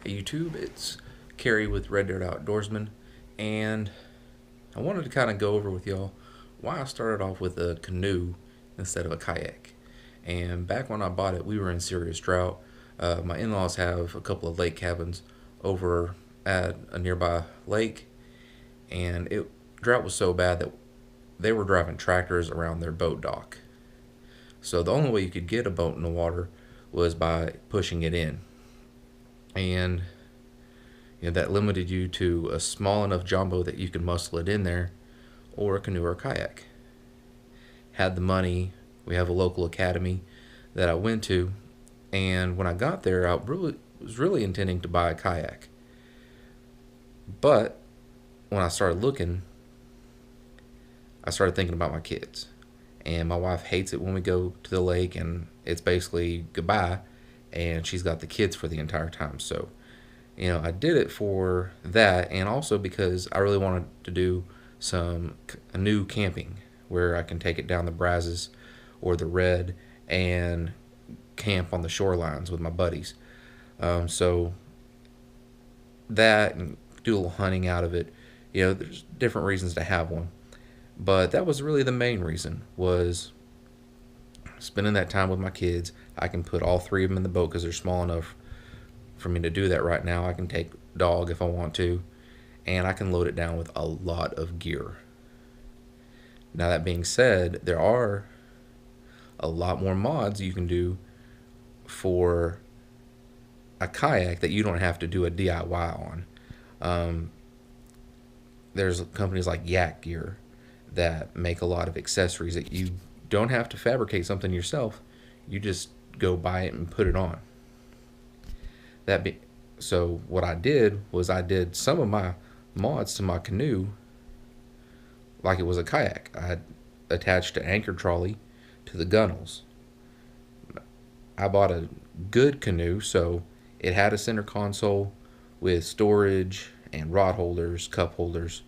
Hey YouTube, it's Kerry with Red Dirt Outdoorsman, and I wanted to kind of go over with y'all why I started off with a canoe instead of a kayak. And back when I bought it, we were in serious drought. My in-laws have a couple of lake cabins over at a nearby lake, and it drought was so bad that they were driving tractors around their boat dock. So the only way you could get a boat in the water was by pushing it in, and that limited you to a small enough jumbo that you could muscle it in there, or a canoe or a kayak. Had the money, we have a local academy that I went to, and when I got there, I was really intending to buy a kayak. But when I started looking, I started thinking about my kids. And my wife hates it when we go to the lake and it's basically goodbye, and she's got the kids for the entire time. So I did it for that, and also because I really wanted to do some new camping where I can take it down the Brazos or the Red and camp on the shorelines with my buddies. So that, and do a little hunting out of it. There's different reasons to have one, but that was really the main reason, was spending that time with my kids. I can put all three of them in the boat because they're small enough for me to do that right now. I can take dog if I want to, and I can load it down with a lot of gear. Now, that being said, there are a lot more mods you can do for a kayak that you don't have to do a DIY on. There's companies like Yak Gear that make a lot of accessories that you don't have to fabricate something yourself. You just go buy it and put it on. So what I did was I did some of my mods to my canoe like it was a kayak. I attached an anchor trolley to the gunnels. I bought a good canoe, so it had a center console with storage and rod holders, cup holders.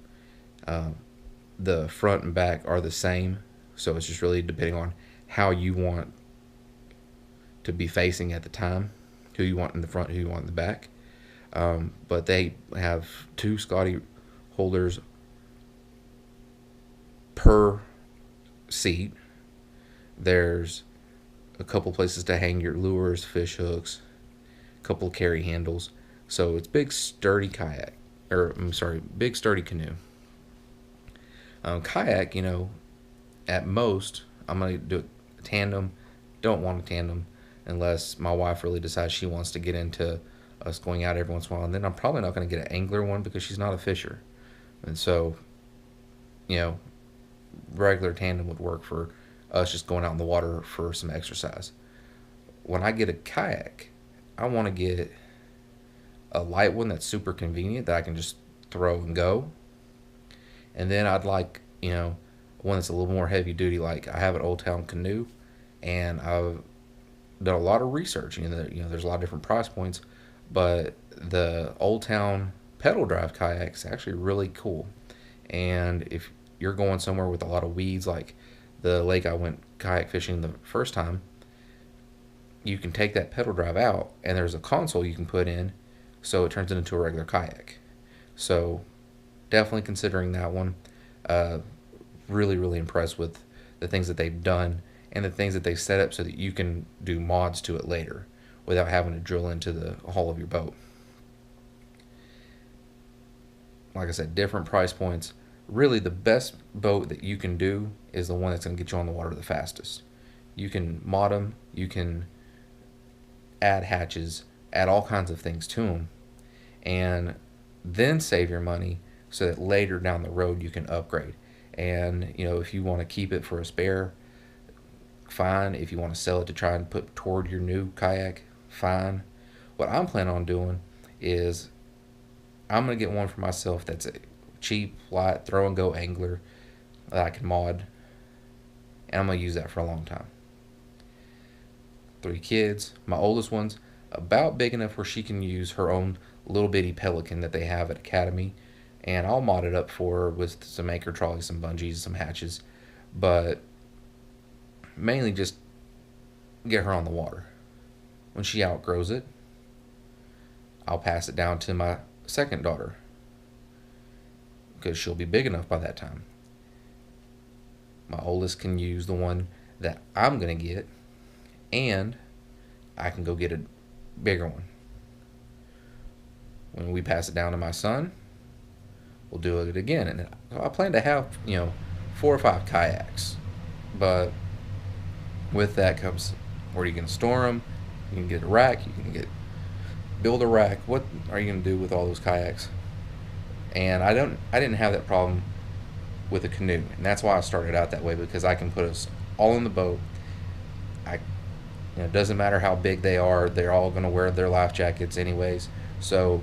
The front and back are the same, so it's just really depending on how you want to be facing at the time, who you want in the front, who you want in the back. But they have two Scotty holders per seat. There's a couple places to hang your lures, fish hooks, a couple of carry handles. So it's big sturdy kayak, or I'm sorry, big sturdy canoe. Kayak, at most I'm gonna do a tandem. Don't want a tandem unless my wife really decides she wants to get into us going out every once in a while. And then I'm probably not going to get an angler one because she's not a fisher. And so, regular tandem would work for us just going out in the water for some exercise. When I get a kayak, I want to get a light one that's super convenient that I can just throw and go. And then I'd like, one that's a little more heavy duty. Like, I have an Old Town canoe, and I've done a lot of research. There's a lot of different price points, but the Old Town pedal drive kayak is actually really cool. And if you're going somewhere with a lot of weeds, like the lake I went kayak fishing the first time, you can take that pedal drive out, and there's a console you can put in, so it turns it into a regular kayak. So definitely considering that one. Really, really impressed with the things that they've done and the things that they've set up so that you can do mods to it later without having to drill into the hull of your boat. Like I said, different price points. Really, the best boat that you can do is the one that's going to get you on the water the fastest. You can mod them, you can add hatches, add all kinds of things to them, and then save your money so that later down the road you can upgrade. And if you want to keep it for a spare, fine. If you want to sell it to try and put toward your new kayak, fine. What I'm planning on doing is I'm going to get one for myself that's a cheap, light, throw and go angler that I can mod, and I'm going to use that for a long time. 3 kids. My oldest one's about big enough where she can use her own little bitty Pelican that they have at Academy, and I'll mod it up for her with some anchor trolleys, some bungees, some hatches, but mainly just get her on the water. When she outgrows it, I'll pass it down to my second daughter because she'll be big enough by that time. My oldest can use the one that I'm going to get, and I can go get a bigger one. When we pass it down to my son, we'll do it again. And I plan to have, 4 or 5 kayaks. But with that comes where you can store them. You can get a rack. You can build a rack. What are you going to do with all those kayaks? And I didn't have that problem with a canoe, and that's why I started out that way, because I can put us all in the boat. It doesn't matter how big they are; they're all going to wear their life jackets anyways. So,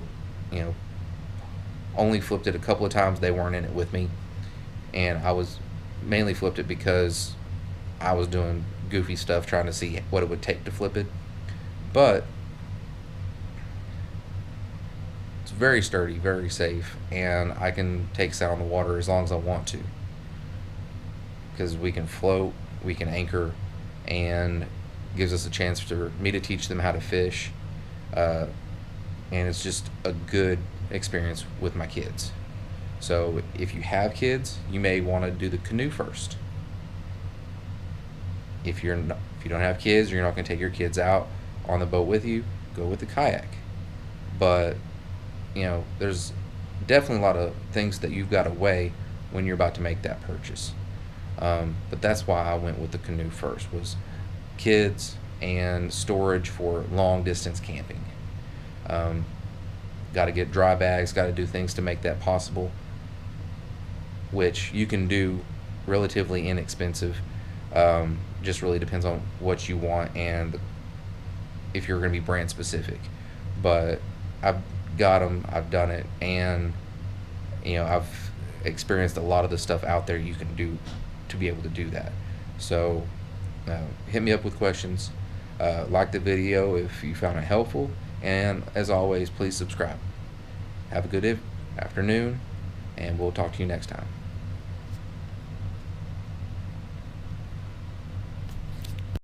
only flipped it a couple of times. They weren't in it with me, and I was mainly flipped it because I was doing goofy stuff trying to see what it would take to flip it. But it's very sturdy, very safe, and I can take us out on the water as long as I want to, because we can float, we can anchor, and gives us a chance for me to teach them how to fish, and it's just a good experience with my kids. So if you have kids, you may want to do the canoe first. If you don't have kids, or you're not going to take your kids out on the boat with you, go with the kayak. But there's definitely a lot of things that you've got to weigh when you're about to make that purchase. But that's why I went with the canoe first, was kids and storage for long distance camping. Got to get dry bags, got to do things to make that possible, which you can do relatively inexpensive. Just really depends on what you want and if you're going to be brand specific. But I've got them, I've done it, and I've experienced a lot of the stuff out there you can do to be able to do that. So hit me up with questions, like the video if you found it helpful, and as always, please subscribe. Have a good afternoon, and we'll talk to you next time.